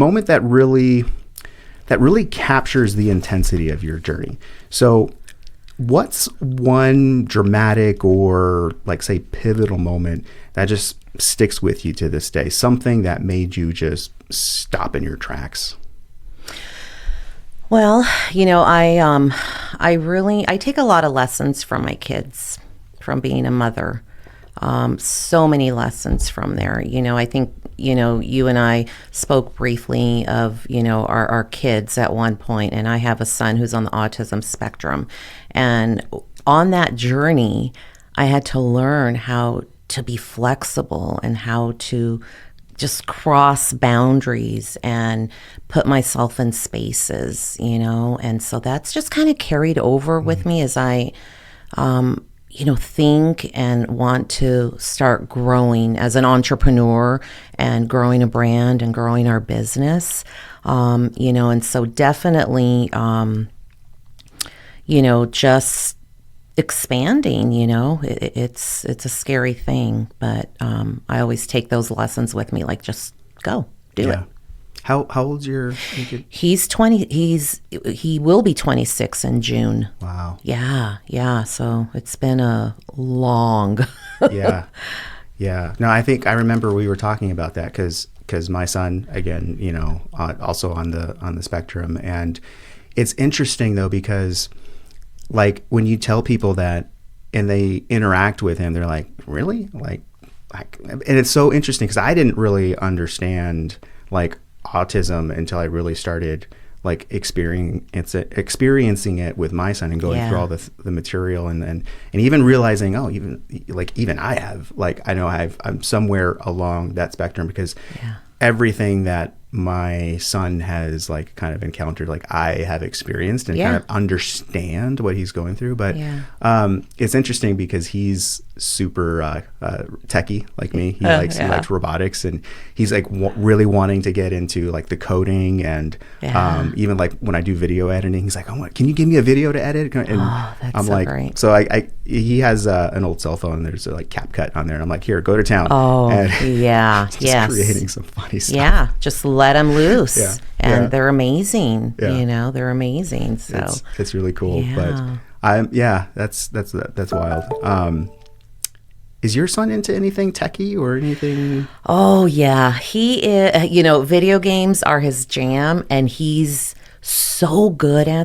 moment that really captures the intensity of your journey. So what's one dramatic or like say pivotal moment that just sticks with you to this day? Something that made you just stop in your tracks? Well, I take a lot of lessons from my kids, from being a mother. So many lessons from there. I think, you and I spoke briefly of, our kids at one point, and I have a son who's on the autism spectrum. And on that journey, I had to learn how to be flexible and how to just cross boundaries and put myself in spaces, and so that's just kind of carried over with me as I, think and want to start growing as an entrepreneur and growing a brand and growing our business, and so definitely, just expanding, it's a scary thing, but I always take those lessons with me, like just go do it. How old's your kid? He's 20. He will be 26 in June. Wow. Yeah. So it's been a long. Yeah. No, I remember we were talking about that because my son, again, also on the spectrum, and it's interesting though because like when you tell people that and they interact with him, they're like, really? Like, and it's so interesting because I didn't really understand like autism until I really started like experiencing it with my son and going through all the material and even realizing, even I have, like, I know I'm somewhere along that spectrum because everything that my son has like kind of encountered, like I have experienced and kind of understand what he's going through. But it's interesting because he's super techie like me. He likes robotics, and he's like really wanting to get into like the coding and even like when I do video editing, he's like, can you give me a video to edit? And that's I'm so like, great. so he has an old cell phone. And there's like CapCut on there, and I'm like, here, go to town. Creating some funny stuff. Yeah, just let them loose. They're amazing. They're amazing. So it's really cool. But that's wild. Is your son into anything techie or anything? Oh yeah, he is. Video games are his jam, and he's so good at